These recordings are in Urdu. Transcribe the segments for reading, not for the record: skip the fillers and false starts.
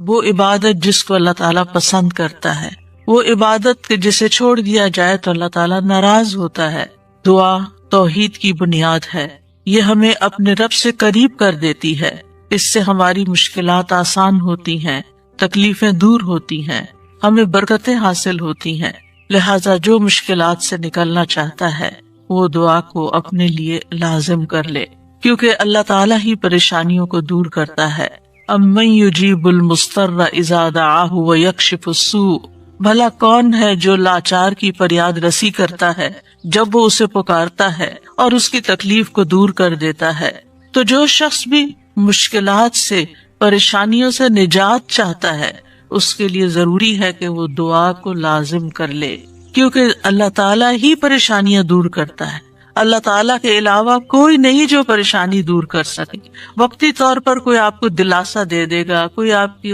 وہ عبادت جس کو اللہ تعالیٰ پسند کرتا ہے، وہ عبادت کہ جسے چھوڑ دیا جائے تو اللہ تعالیٰ ناراض ہوتا ہے۔ دعا توحید کی بنیاد ہے، یہ ہمیں اپنے رب سے قریب کر دیتی ہے، اس سے ہماری مشکلات آسان ہوتی ہیں، تکلیفیں دور ہوتی ہیں، ہمیں برکتیں حاصل ہوتی ہیں۔ لہٰذا جو مشکلات سے نکلنا چاہتا ہے وہ دعا کو اپنے لیے لازم کر لے، کیونکہ اللہ تعالیٰ ہی پریشانیوں کو دور کرتا ہے۔ امن یجیب المضطر اذا دعاہ ویکشف السوء، بھلا کون ہے جو لاچار کی فریاد رسی کرتا ہے جب وہ اسے پکارتا ہے اور اس کی تکلیف کو دور کر دیتا ہے۔ تو جو شخص بھی مشکلات سے، پریشانیوں سے نجات چاہتا ہے، اس کے لیے ضروری ہے کہ وہ دعا کو لازم کر لے، کیونکہ اللہ تعالیٰ ہی پریشانیاں دور کرتا ہے۔ اللہ تعالیٰ کے علاوہ کوئی نہیں جو پریشانی دور کر سکے۔ وقتی طور پر کوئی آپ کو دلاسا دے دے گا، کوئی آپ کی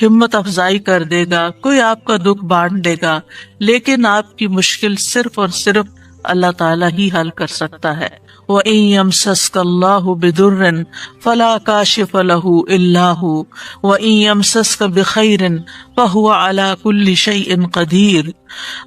ہمت افزائی کر دے گا، کوئی آپ کا دکھ بانٹ دے گا، لیکن آپ کی مشکل صرف اور صرف اللہ تعالیٰ ہی حل کر سکتا ہے۔ وَإِن يَمْسَسْكَ اللَّهُ بِضُرٍّ فَلَا كَاشِفَ لَهُ إِلَّا هُوَ وَإِن يَمْسَسْكَ بِخَيْرٍ فَهُوَ عَلَى كُلِّ شَيْءٍ قَدِيرٌ،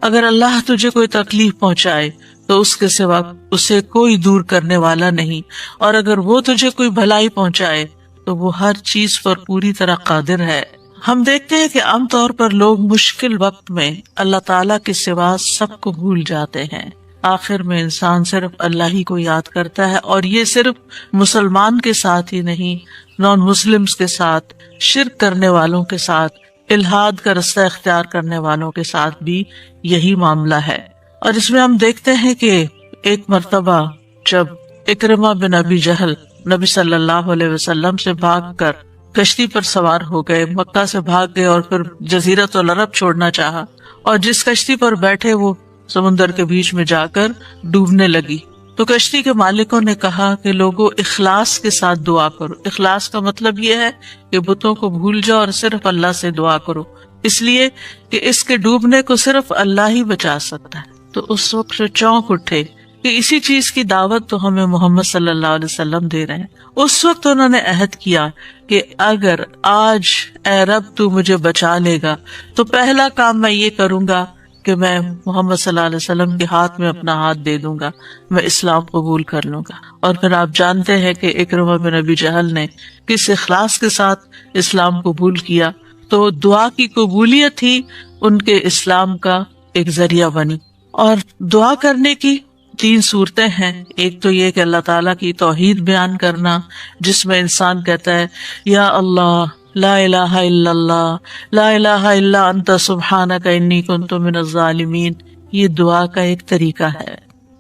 اگر اللہ تجھے کوئی تکلیف پہنچائے تو اس کے سوا اسے کوئی دور کرنے والا نہیں، اور اگر وہ تجھے کوئی بھلائی پہنچائے تو وہ ہر چیز پر پوری طرح قادر ہے۔ ہم دیکھتے ہیں کہ عام طور پر لوگ مشکل وقت میں اللہ تعالیٰ کے سوا سب کو بھول جاتے ہیں۔ آخر میں انسان صرف اللہ ہی کو یاد کرتا ہے، اور یہ صرف مسلمان کے ساتھ ہی نہیں، نان مسلمز کے ساتھ، شرک کرنے والوں کے ساتھ، الحاد کا رستہ اختیار کرنے والوں کے ساتھ بھی یہی معاملہ ہے۔ اور اس میں ہم دیکھتے ہیں کہ ایک مرتبہ جب اکرمہ بن ابی جہل نبی صلی اللہ علیہ وسلم سے بھاگ کر کشتی پر سوار ہو گئے، مکہ سے بھاگ گئے اور پھر جزیرۃ العرب چھوڑنا چاہا، اور جس کشتی پر بیٹھے وہ سمندر کے بیچ میں جا کر ڈوبنے لگی، تو کشتی کے مالکوں نے کہا کہ لوگوں اخلاص کے ساتھ دعا کرو۔ اخلاص کا مطلب یہ ہے کہ بتوں کو بھول جاؤ اور صرف اللہ سے دعا کرو، اس لیے کہ اس کے ڈوبنے کو صرف اللہ ہی بچا سکتا ہے۔ تو اس وقت سے چونک اٹھے کہ اسی چیز کی دعوت تو ہمیں محمد صلی اللہ علیہ وسلم دے رہے ہیں۔ اس وقت انہوں نے عہد کیا کہ اگر آج اے رب تو مجھے بچا لے گا تو پہلا کام میں یہ کروں گا کہ میں محمد صلی اللہ علیہ وسلم کے ہاتھ میں اپنا ہاتھ دے دوں گا، میں اسلام قبول کر لوں گا۔ اور پھر آپ جانتے ہیں کہ اکرمہ بن ابی جہل نے کس اخلاص کے ساتھ اسلام قبول کیا، تو دعا کی قبولیت ہی ان کے اسلام کا ایک ذریعہ بنی۔ اور دعا کرنے کی 3 صورتیں ہیں۔ ایک تو یہ کہ اللہ تعالیٰ کی توحید بیان کرنا، جس میں انسان کہتا ہے یا اللہ لا الہ الا اللہ، لا الہ الا انت سبحانک انی کنت من الظالمین، یہ دعا کا ایک طریقہ ہے۔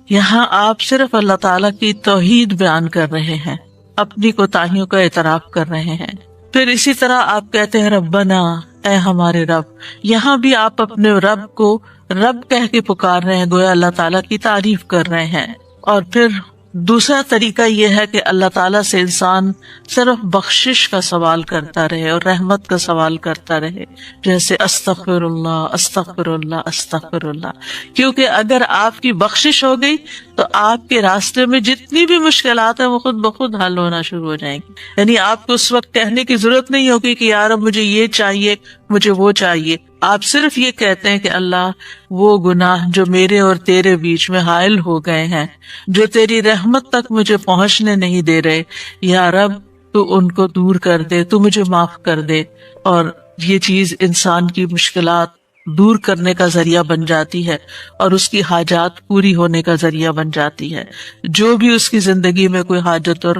یہاں آپ صرف اللہ تعالیٰ کی توحید بیان کر رہے ہیں، اپنی کوتاہیوں کا اعتراف کر رہے ہیں۔ پھر اسی طرح آپ کہتے ہیں ربنا، اے ہمارے رب، یہاں بھی آپ اپنے رب کو رب کہہ کے پکار رہے ہیں، گویا اللہ تعالیٰ کی تعریف کر رہے ہیں۔ اور پھر دوسرا طریقہ یہ ہے کہ اللہ تعالیٰ سے انسان صرف بخشش کا سوال کرتا رہے اور رحمت کا سوال کرتا رہے، جیسے استغفر اللہ استغفر اللہ استغفر اللہ، کیونکہ اگر آپ کی بخشش ہو گئی تو آپ کے راستے میں جتنی بھی مشکلات ہیں وہ خود بخود حل ہونا شروع ہو جائیں گی۔ یعنی آپ کو اس وقت کہنے کی ضرورت نہیں ہوگی کہ یار اب مجھے یہ چاہیے، مجھے وہ چاہیے، آپ صرف یہ کہتے ہیں کہ اللہ وہ گناہ جو میرے اور تیرے بیچ میں حائل ہو گئے ہیں، جو تیری رحمت تک مجھے پہنچنے نہیں دے رہے، یا رب تو ان کو دور کر دے، تو مجھے معاف کر دے۔ اور یہ چیز انسان کی مشکلات دور کرنے کا ذریعہ بن جاتی ہے اور اس کی حاجات پوری ہونے کا ذریعہ بن جاتی ہے، جو بھی اس کی زندگی میں کوئی حاجت اور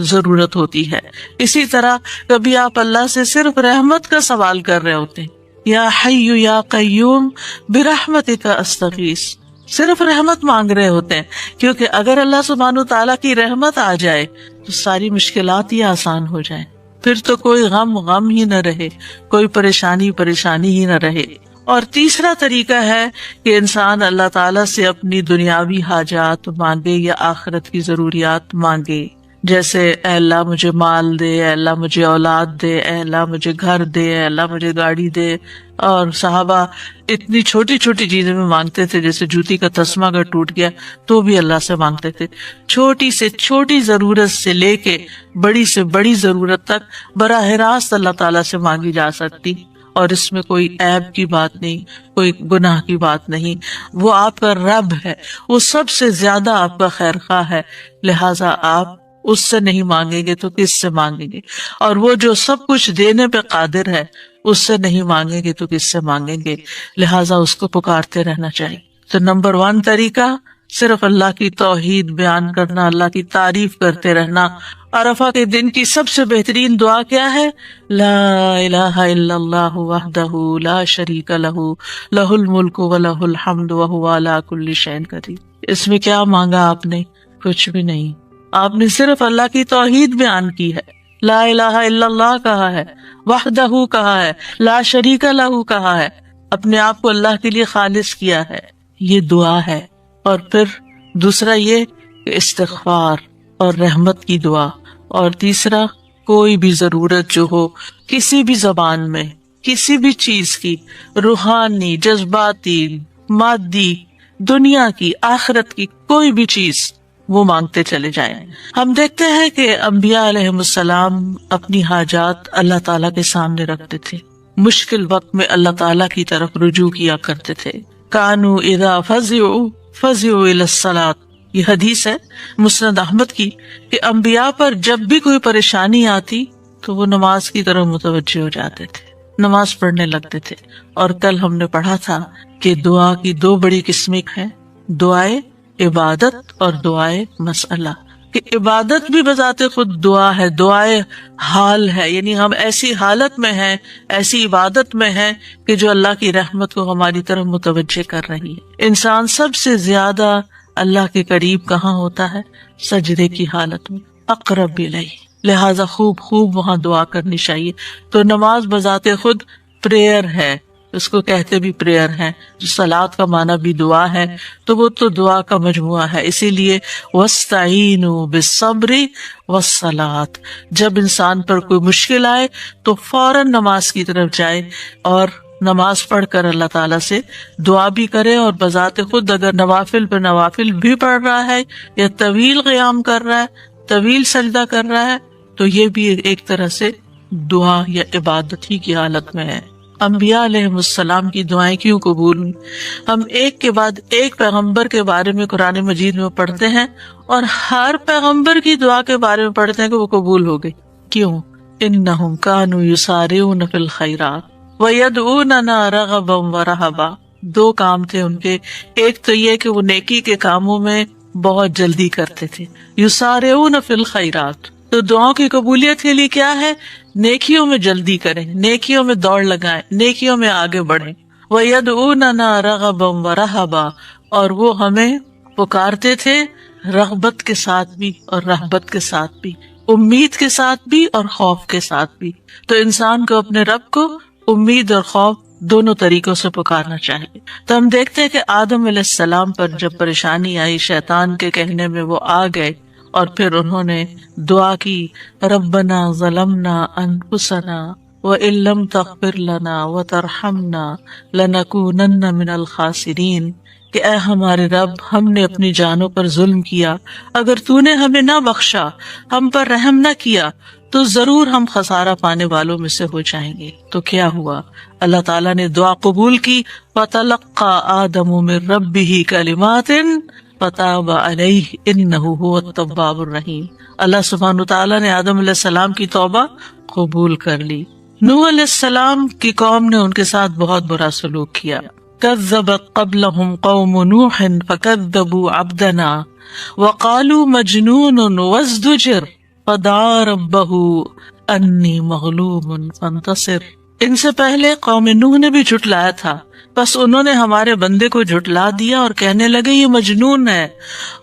ضرورت ہوتی ہے۔ اسی طرح کبھی آپ اللہ سے صرف رحمت کا سوال کر رہے ہوتے ہیں، یا حی یا قیوم برحمتک استغیث، صرف رحمت مانگ رہے ہوتے ہیں، کیونکہ اگر اللہ سبحانہ تعالیٰ کی رحمت آ جائے تو ساری مشکلات ہی آسان ہو جائیں، پھر تو کوئی غم ہی نہ رہے، کوئی پریشانی ہی نہ رہے۔ اور تیسرا طریقہ ہے کہ انسان اللہ تعالیٰ سے اپنی دنیاوی حاجات مانگے یا آخرت کی ضروریات مانگے، جیسے اے اللہ مجھے مال دے، اے اللہ مجھے اولاد دے، اے اللہ مجھے گھر دے، اے اللہ مجھے گاڑی دے. اور صحابہ اتنی چھوٹی چھوٹی چیزیں میں مانگتے تھے، جیسے جوتی کا تسمہ اگر ٹوٹ گیا تو بھی اللہ سے مانگتے تھے. چھوٹی سے چھوٹی ضرورت سے لے کے بڑی سے بڑی ضرورت تک براہ راست اللہ تعالیٰ سے مانگی جا سکتی، اور اس میں کوئی عیب کی بات نہیں، کوئی گناہ کی بات نہیں. وہ آپ کا رب ہے، وہ سب سے زیادہ آپ کا خیر خواہ ہے، لہٰذا آپ اس سے نہیں مانگیں گے تو کس سے مانگیں گے؟ اور وہ جو سب کچھ دینے پہ قادر ہے، اس سے نہیں مانگیں گے تو کس سے مانگیں گے؟ لہٰذا اس کو پکارتے رہنا چاہیے. تو نمبر 1 طریقہ صرف اللہ کی توحید بیان کرنا، اللہ کی تعریف کرتے رہنا. عرفہ کے دن کی سب سے بہترین دعا کیا ہے؟ لا الہ الا اللہ وحدہ لا شریک لہ لہ الملک ولہ الحمد وہو علی کل شیء قدیر. اس میں کیا مانگا آپ نے؟ کچھ بھی نہیں. آپ نے صرف اللہ کی توحید بیان کی ہے، لا الہ الا اللہ کہا ہے، وحدہ کہا ہے، لا شریک لہ کہا ہے، اپنے آپ کو اللہ کے لیے خالص کیا ہے. یہ دعا ہے. اور پھر دوسرا یہ کہ استغفار اور رحمت کی دعا. اور تیسرا کوئی بھی ضرورت جو ہو کسی بھی زبان میں، کسی بھی چیز کی، روحانی، جذباتی، مادی، دنیا کی، آخرت کی، کوئی بھی چیز وہ مانگتے چلے جائیں. ہم دیکھتے ہیں کہ انبیاء علیہم السلام اپنی حاجات اللہ تعالیٰ کے سامنے رکھتے تھے، مشکل وقت میں اللہ تعالیٰ کی طرف رجوع کیا کرتے تھے. کانوا اذا فزعوا الى الصلاۃ، یہ حدیث ہے مسند احمد کی، کہ انبیاء پر جب بھی کوئی پریشانی آتی تو وہ نماز کی طرف متوجہ ہو جاتے تھے، نماز پڑھنے لگتے تھے. اور کل ہم نے پڑھا تھا کہ دعا کی 2 بڑی قسمیں ہیں، دعائے عبادت اور دعائے مسئلہ. کہ عبادت بھی بذات خود دعا ہے، دعائے حال ہے، یعنی ہم ایسی حالت میں ہیں، ایسی عبادت میں ہیں کہ جو اللہ کی رحمت کو ہماری طرف متوجہ کر رہی ہے. انسان سب سے زیادہ اللہ کے قریب کہاں ہوتا ہے؟ سجدے کی حالت میں، اقرب الیہ. لہٰذا خوب خوب وہاں دعا کرنی چاہیے. تو نماز بذات خود پریئر ہے، اس کو کہتے بھی پریئر ہے. جو صلاۃ کا معنی بھی دعا ہے، تو وہ تو دعا کا مجموعہ ہے. اسی لیے وَاسْتَعِینُوا بِالصَّبْرِ وَالصَّلَاةِ، جب انسان پر کوئی مشکل آئے تو فوراً نماز کی طرف جائے اور نماز پڑھ کر اللہ تعالیٰ سے دعا بھی کرے. اور بذات خود اگر نوافل پہ نوافل بھی پڑھ رہا ہے یا طویل قیام کر رہا ہے، طویل سجدہ کر رہا ہے، تو یہ بھی ایک طرح سے دعا یا عبادت ہی کی حالت میں ہے. انبیاء علیہم السلام کی دعائیں کیوں قبول ہوئی؟ ہم ایک کے بعد ایک پیغمبر کے بارے میں قرآن مجید میں پڑھتے ہیں، اور ہر پیغمبر کی دعا کے بارے میں پڑھتے ہیں کہ وہ قبول ہو گئی. کیوں؟ انہم کانوا یسارعون فی الخیرات ویدعوننا رغبا ورہبا. 2 کام تھے ان کے. ایک تو یہ کہ وہ نیکی کے کاموں میں بہت جلدی کرتے تھے، یسارعون فی الخیرات. تو دعاؤں کی قبولیت کے لیے کیا ہے؟ نیکیوں میں جلدی کریں، نیکیوں میں دوڑ لگائیں، نیکیوں میں آگے بڑھیں. وَيَدْعُونَنَا رَغَبًا وَرَهَبًا، اور وہ ہمیں پکارتے تھے رغبت کے ساتھ بھی اور رہبت کے ساتھ بھی، امید کے ساتھ بھی اور خوف کے ساتھ بھی. تو انسان کو اپنے رب کو امید اور خوف دونوں طریقوں سے پکارنا چاہیے. تو ہم دیکھتے ہیں کہ آدم علیہ السلام پر جب پریشانی آئی، شیطان کے کہنے میں وہ آ گئے، اور پھر انہوں نے دعا کی، ربنا ظلمنا انفسنا وان لم تغفر لنا وترحمنا لنکونن من الخاسرین، کہ اے ہمارے رب، ہم نے اپنی جانوں پر ظلم کیا، اگر تو نے ہمیں نہ بخشا، ہم پر رحم نہ کیا، تو ضرور ہم خسارہ پانے والوں میں سے ہو جائیں گے. تو کیا ہوا؟ اللہ تعالیٰ نے دعا قبول کی. فَتَلَقَّى آدَمُ مِن رَبِّهِ كَلِمَاتٍ فَتَابَ عَلَيْهِ إِنَّهُ هُوَ التَّوَّابُ الرَّحِيمُ. اللہ سبحانہ وتعالیٰ نے آدم علیہ السلام کی توبہ قبول کر لی. نوح علیہ السلام کی قوم نے ان کے ساتھ بہت برا سلوک کیا. كذبت قبلهم قوم نوح فكذبوا عبدنا وقالوا مجنون وازدجر فدعا ربه انی مغلوب فانتصر. ان سے پہلے قوم نوح نے بھی جھٹلایا تھا، بس انہوں نے ہمارے بندے کو جھٹلا دیا اور کہنے لگے یہ مجنون ہے،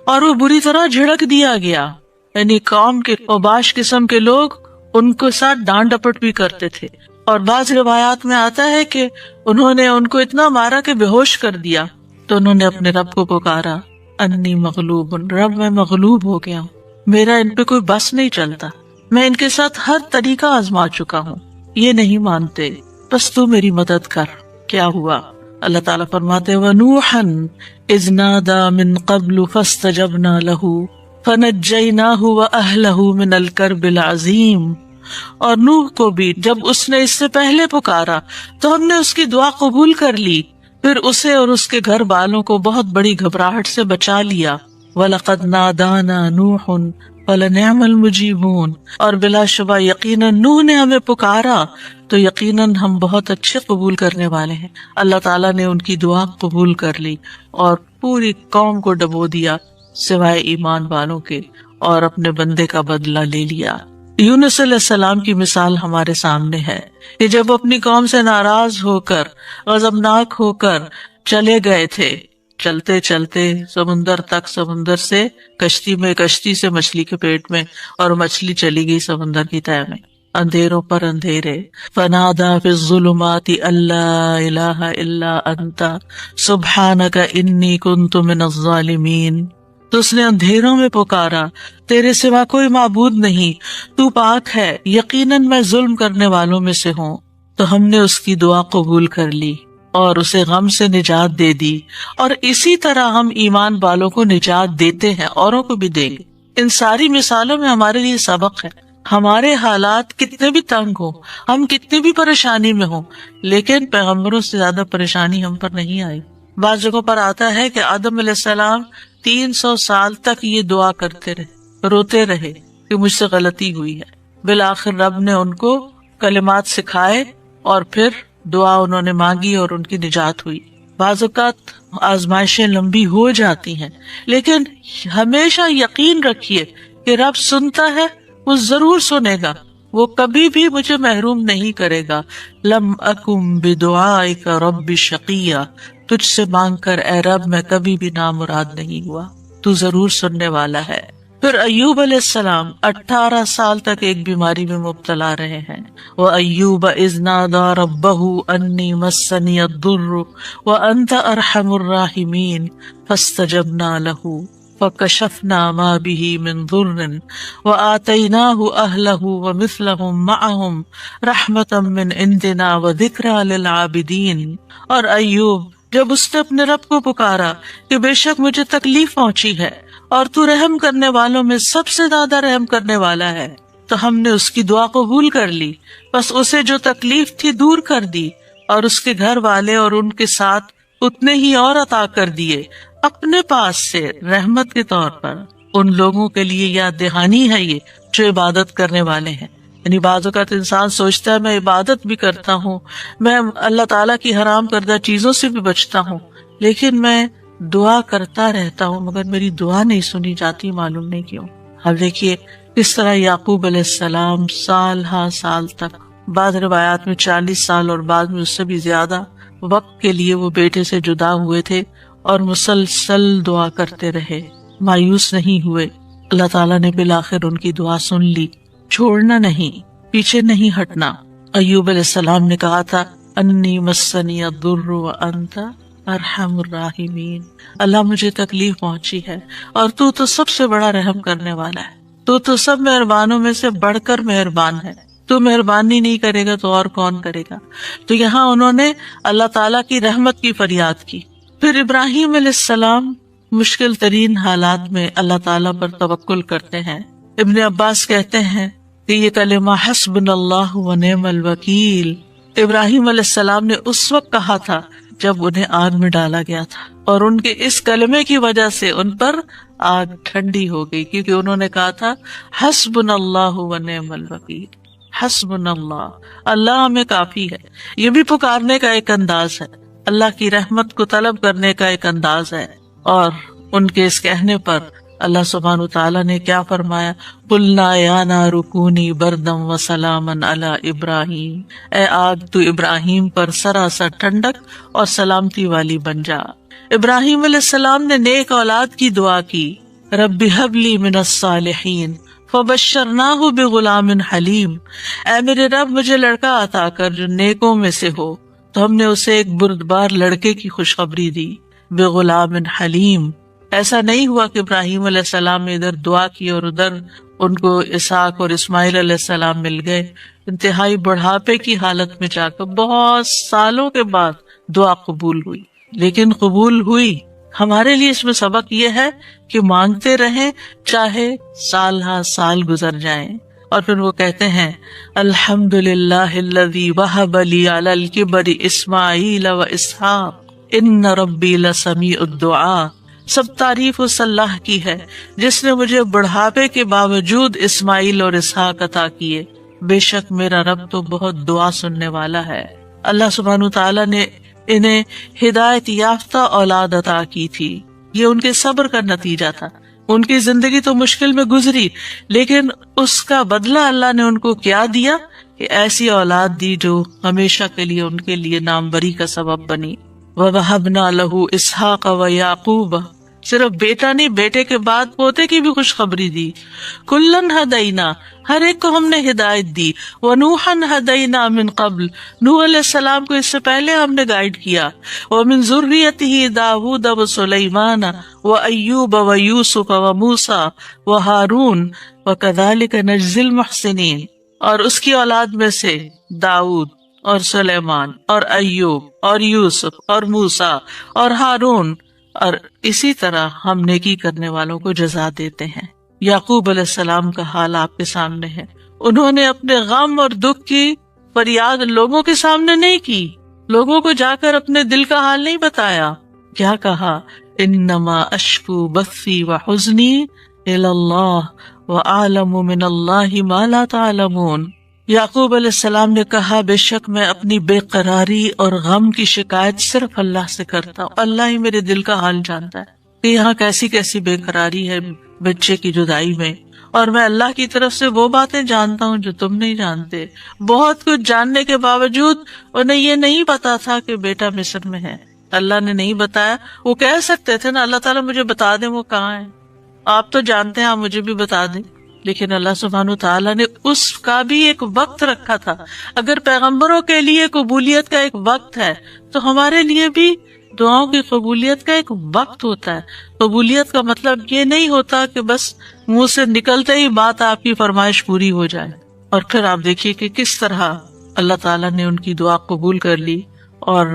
اور وہ بری طرح جھڑک دیا گیا. یعنی قوم کے اوباش قسم کے لوگ ان کو ساتھ ڈانٹ ڈپٹ بھی کرتے تھے. اور بعض روایات میں آتا ہے کہ انہوں نے ان کو اتنا مارا کہ بے ہوش کر دیا. تو انہوں نے اپنے رب کو پکارا، انی مغلوب، رب میں مغلوب ہو گیا ہوں. میرا ان پہ کوئی بس نہیں چلتا، میں ان کے ساتھ ہر طریقہ آزما چکا ہوں، یہ نہیں مانتے، بس تو میری مدد کر۔ کیا ہوا؟ اللہ تعالیٰ فرماتے وَنُوحًا إِذْ نَادَى مِن قَبْلُ فَاسْتَجَبْنَا لَهُ فَنَجَّيْنَاهُ وَأَهْلَهُ مِنَ الْكَرْبِ الْعَظِيمِ، اور نوح کو بھی جب اس نے اس سے پہلے پکارا تو ہم نے اس کی دعا قبول کر لی، پھر اسے اور اس کے گھر والوں کو بہت بڑی گھبراہٹ سے بچا لیا۔ وَلَقَدْ نَادَانَا نُوحٌ فَلَنِعْمَ الْمُجِيبُونَ، اور بلا شبہ یقیناً نوح نے ہمیں پکارا تو یقیناً ہم بہت اچھے قبول کرنے والے ہیں۔ اللہ تعالیٰ نے ان کی دعا قبول کر لی اور پوری قوم کو ڈبو دیا سوائے ایمان والوں کے، اور اپنے بندے کا بدلہ لے لیا۔ یونس علیہ السلام کی مثال ہمارے سامنے ہے کہ جب اپنی قوم سے ناراض ہو کر، غضبناک ہو کر چلے گئے تھے، چلتے چلتے سمندر تک، سمندر سے کشتی میں، کشتی سے مچھلی کے پیٹ میں، اور مچھلی چلی گئی سمندر کی تہہ میں، اندھیروں پر اندھیرے۔ فنادا فی الظلمات الا الہ الا انت سبحانک انی کنت من الظالمین، تو اس نے اندھیروں میں پکارا، تیرے سوا کوئی معبود نہیں، تو پاک ہے، یقیناً میں ظلم کرنے والوں میں سے ہوں۔ تو ہم نے اس کی دعا قبول کر لی اور اسے غم سے نجات دے دی، اور اسی طرح ہم ایمان والوں کو نجات دیتے ہیں، اوروں کو بھی دیں گے۔ ان ساری مثالوں میں ہمارے لیے سبق ہے، ہمارے حالات کتنے بھی تنگ ہوں، ہم کتنی بھی پریشانی میں ہوں، لیکن پیغمبروں سے زیادہ پریشانی ہم پر نہیں آئی۔ بعض جگہوں پر آتا ہے کہ آدم علیہ السلام 300 سال تک یہ دعا کرتے رہے، روتے رہے کہ مجھ سے غلطی ہوئی ہے۔ بالآخر رب نے ان کو کلمات سکھائے اور پھر دعا انہوں نے مانگی اور ان کی نجات ہوئی۔ بعض اوقات آزمائشیں لمبی ہو جاتی ہیں، لیکن ہمیشہ یقین رکھیے کہ رب سنتا ہے، وہ ضرور سنے گا، وہ کبھی بھی مجھے محروم نہیں کرے گا۔ لم اکم بدعائک رب شقیہ، تجھ سے مانگ کر اے رب میں کبھی بھی نامراد نہیں ہوا، تو ضرور سننے والا ہے۔ پھر ایوب علیہ السلام 18 سال تک ایک بیماری میں مبتلا رہے ہیں۔ وَأَيُّوبَ إِذْ نَادَى رَبَّهُ أَنِّي مَسَّنِيَ الضُّرُّ وَأَنْتَ أَرْحَمُ الرَّاحِمِينَ فَاسْتَجَبْنَا لَهُ فَكَشَفْنَا مَا بِهِ مِنْ ضُرٍّ وَآتَيْنَاهُ أَهْلَهُ وَمِثْلَهُمْ مَعَهُمْ رَحْمَةً مِنْ عِنْدِنَا وَذِكْرَى لِلْعَابِدِينَ، اور ایوب جب اس نے اپنے رب کو پکارا کہ بے شک مجھے تکلیف پہنچی ہے اور تو رحم کرنے والوں میں سب سے زیادہ رحم کرنے والا ہے، تو ہم نے اس کی دعا قبول کر لی، بس اسے جو تکلیف تھی دور کر دی، اور اس کے گھر والے اور ان کے ساتھ اتنے ہی اور عطا کر دیے اپنے پاس سے رحمت کے طور پر۔ ان لوگوں کے لیے یاد دہانی ہے یہ جو عبادت کرنے والے ہیں۔ یعنی بعض اوقات انسان سوچتا ہے میں عبادت بھی کرتا ہوں، میں اللہ تعالیٰ کی حرام کردہ چیزوں سے بھی بچتا ہوں، لیکن میں دعا کرتا رہتا ہوں مگر میری دعا نہیں سنی جاتی، معلوم نہیں کیوں۔ اب دیکھیے کس طرح یعقوب علیہ السلام سال ہا سال تک، بعض روایات میں 40 سال اور بعض میں اس سے بھی زیادہ وقت کے لیے وہ بیٹے سے جدا ہوئے تھے، اور مسلسل دعا کرتے رہے، مایوس نہیں ہوئے۔ اللہ تعالیٰ نے بالآخر ان کی دعا سن لی۔ چھوڑنا نہیں، پیچھے نہیں ہٹنا۔ ایوب علیہ السلام نے کہا تھا انی مسنی الضر وانت ارحم الراحمین، اللہ مجھے تکلیف پہنچی ہے اور تو سب سے بڑا رحم کرنے والا ہے، تو سب مہربانوں میں سے بڑھ کر مہربان ہے، تو مہربانی نہیں کرے گا تو اور کون کرے گا۔ تو یہاں انہوں نے اللہ تعالیٰ کی رحمت کی فریاد کی۔ پھر ابراہیم علیہ السلام مشکل ترین حالات میں اللہ تعالیٰ پر توکل کرتے ہیں۔ ابن عباس کہتے ہیں کہ یہ کلمہ حسبنا اللہ ونعم الوکیل ابراہیم علیہ السلام نے اس وقت کہا تھا جب انہیں آگ میں ڈالا گیا تھا، اور ان کے اس کلمے کی وجہ سے ان پر آگ ٹھنڈی ہو گئی، کیونکہ انہوں نے کہا تھا حسبنا اللہ ونعم الوکیل، حسبنا اللہ، اللہ ہمیں کافی ہے۔ یہ بھی پکارنے کا ایک انداز ہے، اللہ کی رحمت کو طلب کرنے کا ایک انداز ہے۔ اور ان کے اس کہنے پر اللہ سبحانہ وتعالیٰ نے کیا فرمایا، قلنا یا نار کونی بردم وسلاما علی ابراہیم، اے آگ تو ابراہیم پر سراسر ٹھنڈک اور سلامتی والی بن جا۔ ابراہیم علیہ السلام نے نیک اولاد کی دعا کی، رب ہب لی من الصالحین فبشرناہ بغلام حلیم، اے میرے رب مجھے لڑکا عطا کر جو نیکوں میں سے ہو، تو ہم نے اسے ایک بردبار لڑکے کی خوشخبری دی، بغلام حلیم، ایسا نہیں ہوا کہ ابراہیم علیہ السلام نے ادھر دعا کی اور ادھر ان کو اسحاق اور اسماعیل علیہ السلام مل گئے. انتہائی بڑھاپے کی حالت میں جا کر بہت سالوں کے بعد دعا قبول ہوئی، لیکن قبول ہوئی. ہمارے لیے اس میں سبق یہ ہے کہ مانگتے رہیں چاہے سال ہاں سال گزر جائیں. اور پھر وہ کہتے ہیں الحمدللہ الذی وہب لی علی الکبر اسماعیل و اسحاق ان ربی لسمیع الدعاء. سب تعریف اس اللہ کی ہے جس نے مجھے بڑھاپے کے باوجود اسماعیل اور اسحاق عطا کیے، بے شک میرا رب تو بہت دعا سننے والا ہے. اللہ سبحانہ تعالیٰ نے انہیں ہدایت یافتہ اولاد عطا کی تھی. یہ ان کے صبر کا نتیجہ تھا. ان کی زندگی تو مشکل میں گزری، لیکن اس کا بدلہ اللہ نے ان کو کیا دیا کہ ایسی اولاد دی جو ہمیشہ کے لیے ان کے لیے ناموری کا سبب بنی. وَوَهَبْنَا لَهُ إِسْحَاقَ وَيَعْقُوبَ، صرف بیٹا نہیں، بیٹے کے بعد پوتے کی بھی خوشخبری دی. کلن ہدینا، ہر ایک کو ہم نے ہدایت دی. ونوحن ہدینا من قبل، نوح علیہ السلام کو اس سے پہلے ہم نے گائیڈ کیا. ومن ذریتہ داؤد وسلیمان وایوب ویوسف وموسیٰ وہارون وکذالک نجزی المحسنین، اور اس کی اولاد میں سے داؤد اور سلیمان اور ایوب اور یوسف اور موسیٰ اور ہارون، اور اسی طرح ہم نیکی کرنے والوں کو جزا دیتے ہیں. یعقوب علیہ السلام کا حال آپ کے سامنے ہے. انہوں نے اپنے غم اور دکھ کی فریاد لوگوں کے سامنے نہیں کی، لوگوں کو جا کر اپنے دل کا حال نہیں بتایا. کیا کہا؟ انما اشکو بثی وحزنی الی اللہ وأعلم من اللہ ما لا تعلمون. یعقوب علیہ السلام نے کہا بے شک میں اپنی بے قراری اور غم کی شکایت صرف اللہ سے کرتا ہوں، اللہ ہی میرے دل کا حال جانتا ہے کہ یہاں کیسی کیسی بے قراری ہے بچے کی جدائی میں، اور میں اللہ کی طرف سے وہ باتیں جانتا ہوں جو تم نہیں جانتے. بہت کچھ جاننے کے باوجود انہیں یہ نہیں پتا تھا کہ بیٹا مصر میں ہے. اللہ نے نہیں بتایا. وہ کہہ سکتے تھے نا اللہ تعالیٰ مجھے بتا دیں وہ کہاں ہے، آپ تو جانتے ہیں آپ مجھے بھی بتا دیں. لیکن اللہ سبحانہ تعالیٰ نے اس کا بھی ایک وقت رکھا تھا. اگر پیغمبروں کے لیے قبولیت کا ایک وقت ہے تو ہمارے لیے بھی دعاؤں کی قبولیت کا ایک وقت ہوتا ہے. قبولیت کا مطلب یہ نہیں ہوتا کہ بس منہ سے نکلتے ہی بات آپ کی فرمائش پوری ہو جائے. اور پھر آپ دیکھیے کہ کس طرح اللہ تعالیٰ نے ان کی دعا قبول کر لی. اور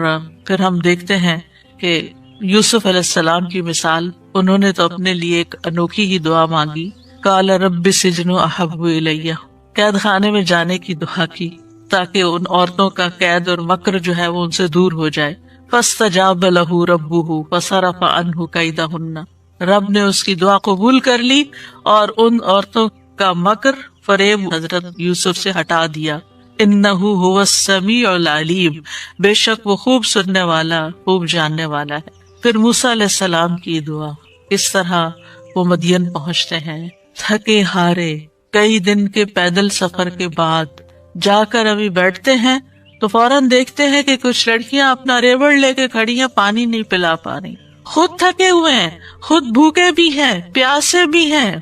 پھر ہم دیکھتے ہیں کہ یوسف علیہ السلام کی مثال، انہوں نے تو اپنے لیے ایک انوکھی ہی دعا مانگی. قال رب السجن احب الی، قید خانے میں جانے کی دعا کی تاکہ ان عورتوں کا قید اور مکر جو ہے وہ ان سے دور ہو جائے. فاستجاب له ربه فصرف عنه کیدہن، رب نے اس کی دعا قبول کر لی اور ان عورتوں کا مکر فریب حضرت یوسف سے ہٹا دیا. انہ هو السمیع العلیم، بے شک وہ خوب سننے والا خوب جاننے والا ہے. پھر موسیٰ علیہ السلام کی دعا، اس طرح وہ مدین پہنچتے ہیں تھکے ہارے، کئی دن کے پیدل سفر کے بعد جا کر ابھی بیٹھتے ہیں تو فوراً دیکھتے ہیں کہ کچھ لڑکیاں اپنا ریوڑ لے کے کھڑی ہیں، پانی نہیں پلا پا رہی. خود تھکے ہوئے ہیں، خود بھوکے بھی ہیں، پیاسے بھی ہیں،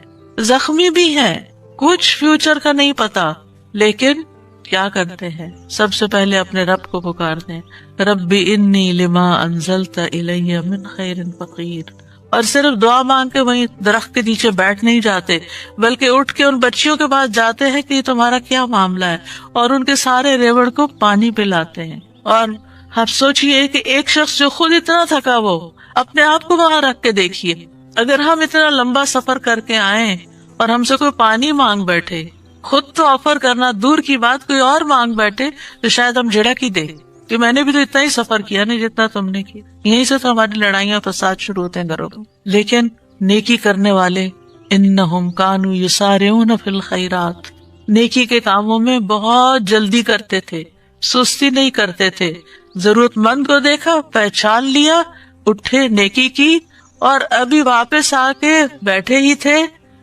زخمی بھی ہیں، کچھ فیوچر کا نہیں پتا، لیکن کیا کرتے ہیں؟ سب سے پہلے اپنے رب کو پکارتے ہیں، رب انی لما انزلت الی من خیر فقیر. اور صرف دعا مانگ کے وہیں درخت کے نیچے بیٹھ نہیں جاتے، بلکہ اٹھ کے ان بچیوں کے پاس جاتے ہیں کہ یہ تمہارا کیا معاملہ ہے، اور ان کے سارے ریوڑ کو پانی پلاتے ہیں. اور آپ سوچئے کہ ایک شخص جو خود اتنا تھکا، وہ اپنے آپ کو وہاں رکھ کے دیکھیے. اگر ہم اتنا لمبا سفر کر کے آئیں اور ہم سے کوئی پانی مانگ بیٹھے، خود تو آفر کرنا دور کی بات، کوئی اور مانگ بیٹھے تو شاید ہم جھڑک ہی دے کہ میں نے بھی تو اتنا ہی سفر کیا نہیں جتنا تم نے کیا. یہیں سے تو ہماری لڑائیاں فساد شروع ہوتے ہیں گھروں میں. لیکن نیکی کرنے والے انہم کانوا یسارعون فی الخیرات، نیکی کے کاموں میں بہت جلدی کرتے تھے، سستی نہیں کرتے تھے. ضرورت مند کو دیکھا، پہچان لیا، اٹھے، نیکی کی، اور ابھی واپس آ کے بیٹھے ہی تھے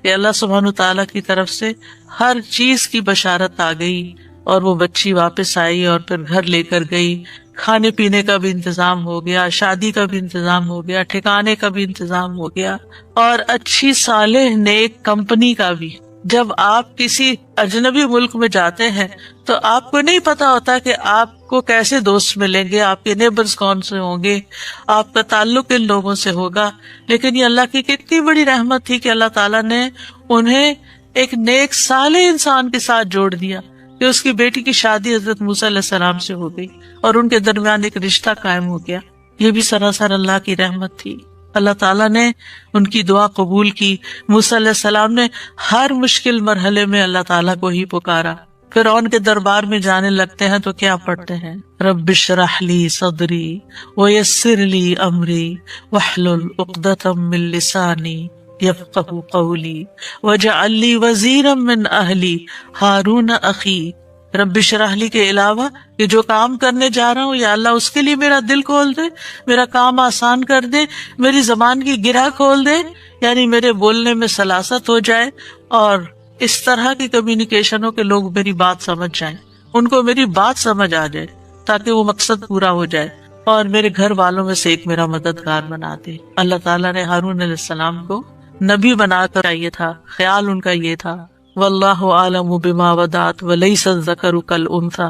کہ اللہ سبحانہ تعالیٰ کی طرف سے ہر چیز کی بشارت آ گئی اور وہ بچی واپس آئی اور پھر گھر لے کر گئی. کھانے پینے کا بھی انتظام ہو گیا، شادی کا بھی انتظام ہو گیا، ٹھکانے کا بھی انتظام ہو گیا، اور اچھی صالح نیک کمپنی کا بھی. جب آپ کسی اجنبی ملک میں جاتے ہیں تو آپ کو نہیں پتا ہوتا کہ آپ کو کیسے دوست ملیں گے، آپ کے نیبرز کون سے ہوں گے، آپ کا تعلق ان لوگوں سے ہوگا. لیکن یہ اللہ کی کتنی بڑی رحمت تھی کہ اللہ تعالیٰ نے انہیں ایک نیک صالح انسان کے ساتھ جوڑ دیا کہ اس کی بیٹی کی شادی حضرت موسیٰ علیہ السلام سے ہو گئی اور ان کے درمیان ایک رشتہ قائم ہو گیا. یہ بھی سراسر اللہ کی رحمت تھی. اللہ تعالیٰ نے ان کی دعا قبول کی. موسیٰ علیہ السلام نے ہر مشکل مرحلے میں اللہ تعالیٰ کو ہی پکارا. فرعون کے دربار میں جانے لگتے ہیں تو کیا پڑھتے ہیں؟ رب اشرح لی صدری ویسر لی امری واحلل عقدۃ من لسانی یفقہوا قولی واجعل لی وزیرا من اہلی ہارون اخی. رب اشرح لی کے علاوہ یہ جو کام کرنے جا رہا ہوں یا اللہ اس کے لیے میرا دل کھول دے، میرا کام آسان کر دے، میری زبان کی گرہ کھول دے، یعنی میرے بولنے میں سلاست ہو جائے اور اس طرح کی کمیونیکیشن ہو کہ لوگ میری بات سمجھ جائیں، ان کو میری بات سمجھ آ جائے تاکہ وہ مقصد پورا ہو جائے اور میرے گھر والوں میں سے ایک میرا مددگار بنا دے. اللہ تعالیٰ نے ہارون علیہ السلام کو نبی بنا کر چاہیے تھا، خیال ان کا یہ تھا. واللہ اعلم بما ودعت ولیس الذکر کالانثی.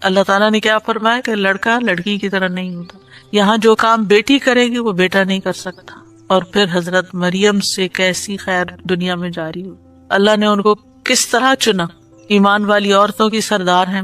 اللہ تعالیٰ نے کیا فرمایا کہ لڑکا لڑکی کی طرح نہیں ہوتا. یہاں جو کام بیٹی کرے گی وہ بیٹا نہیں کر سکتا. اور پھر حضرت مریم سے کیسی خیر دنیا میں جاری ہوئی. اللہ نے ان کو کس طرح چنا، ایمان والی عورتوں کی سردار ہیں.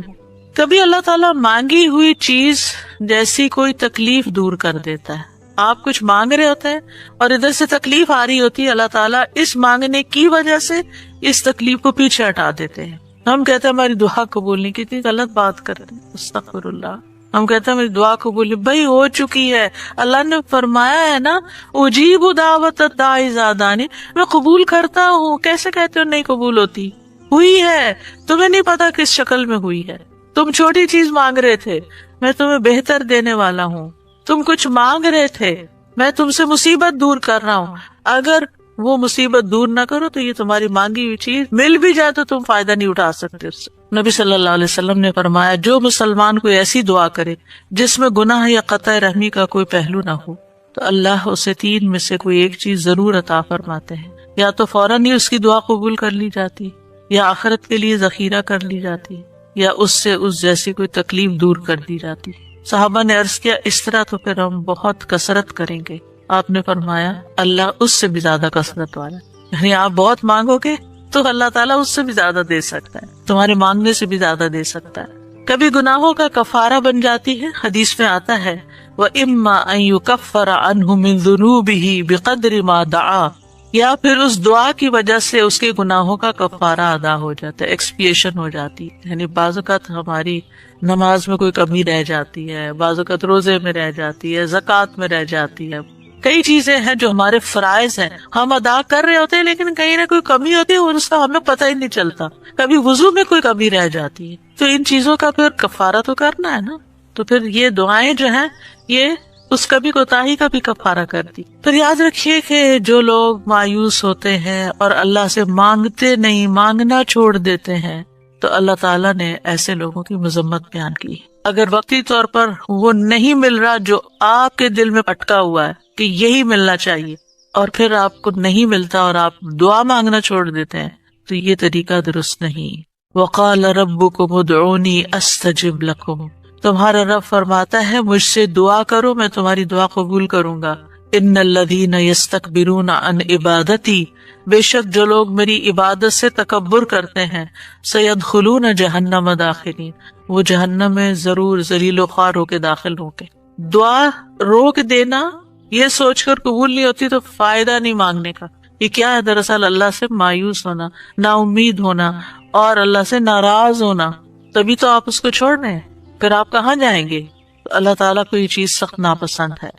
کبھی اللہ تعالیٰ مانگی ہوئی چیز جیسی کوئی تکلیف دور کر دیتا ہے. آپ کچھ مانگ رہے ہوتے ہیں اور ادھر سے تکلیف آ رہی ہوتی ہے، اللہ تعالیٰ اس مانگنے کی وجہ سے اس تکلیف کو پیچھے ہٹا دیتے ہیں. ہم کہتے ہیں ہماری دعا قبول نہیں، کتنی غلط بات کرتے ہیں، استغفر اللہ. ہم کہتے ہیں میری دعا قبول نہیں، بھائی ہو چکی ہے. اللہ نے فرمایا ہے نا اجیب دعوت الداعی اذا دعانی، میں قبول کرتا ہوں. کیسے کہتے ہو نہیں قبول ہوتی؟ ہوئی ہے، تمہیں نہیں پتا کس شکل میں ہوئی ہے. تم چھوٹی چیز مانگ رہے تھے، میں تمہیں بہتر دینے والا ہوں. تم کچھ مانگ رہے تھے، میں تم سے مصیبت دور کر رہا ہوں. اگر وہ مصیبت دور نہ کرو تو یہ تمہاری مانگی ہوئی چیز مل بھی جائے تو تم فائدہ نہیں اٹھا سکتے اس سے. نبی صلی اللہ علیہ وسلم نے فرمایا جو مسلمان کوئی ایسی دعا کرے جس میں گناہ یا قطع رحمی کا کوئی پہلو نہ ہو تو اللہ اسے تین میں سے کوئی ایک چیز ضرور عطا فرماتے ہیں. یا تو فوراً ہی اس کی دعا قبول کر لی جاتی، یا آخرت کے لیے ذخیرہ کر لی جاتی، یا اس سے اس جیسی کوئی تکلیف دور کر دی جاتی. صحابہ نے عرض کیا اس طرح تو پھر ہم بہت کثرت کریں گے. آپ نے فرمایا اللہ اس سے بھی زیادہ کثرت والا، یعنی آپ بہت مانگو گے تو اللہ تعالیٰ اس سے بھی زیادہ دے سکتا ہے، تمہارے مانگنے سے بھی زیادہ دے سکتا ہے. کبھی گناہوں کا کفارہ بن جاتی ہے. حدیث میں آتا ہے وَإِمَّا أَن يُكَفَّرَ عَنْهُ مِن ذُنُوبِهِ بِقَدْرِ مَا دَعَا، یا پھر اس دعا کی وجہ سے اس کے گناہوں کا کفارہ ادا ہو جاتا ہے، ایکسپیشن ہو جاتی ہے. یعنی بعض اوقات ہماری نماز میں کوئی کمی رہ جاتی ہے، بعض اوقات روزے میں رہ جاتی ہے، زکوٰۃ میں رہ جاتی ہے. کئی چیزیں ہیں جو ہمارے فرائض ہیں ہم ادا کر رہے ہوتے ہیں لیکن کہیں نہ کوئی کمی ہوتی ہے اور اس کا ہمیں پتہ ہی نہیں چلتا. کبھی وضو میں کوئی کمی رہ جاتی ہے تو ان چیزوں کا پھر کفارہ تو کرنا ہے نا. تو پھر یہ دعائیں جو ہیں یہ اس کبھی کوتاہی کا بھی کفارہ کرتی. پھر یاد رکھیے کہ جو لوگ مایوس ہوتے ہیں اور اللہ سے مانگتے نہیں، مانگنا چھوڑ دیتے ہیں، تو اللہ تعالیٰ نے ایسے لوگوں کی مذمت بیان کی. اگر وقتی طور پر وہ نہیں مل رہا جو آپ کے دل میں اٹکا ہوا ہے کہ یہی ملنا چاہیے، اور پھر آپ کو نہیں ملتا اور آپ دعا مانگنا چھوڑ دیتے ہیں، تو یہ طریقہ درست نہیں. وقال ربکم ادعونی استجب لکم، تمہارا رب فرماتا ہے مجھ سے دعا کرو میں تمہاری دعا قبول کروں گا. ان الذین یستکبرون عن عبادتی، بے شک جو لوگ میری عبادت سے تکبر کرتے ہیں، سیدخلون جہنم داخلین، وہ جہنم میں ضرور ذلیل و خوار ہو کے داخل ہوں گے. دعا روک دینا یہ سوچ کر قبول نہیں ہوتی تو فائدہ نہیں مانگنے کا. یہ کیا ہے؟ دراصل اللہ سے مایوس ہونا، نا امید ہونا اور اللہ سے ناراض ہونا. تبھی تو آپ اس کو چھوڑ رہے ہیں، پھر آپ کہاں جائیں گے؟ اللہ تعالیٰ کو یہ چیز سخت ناپسند ہے.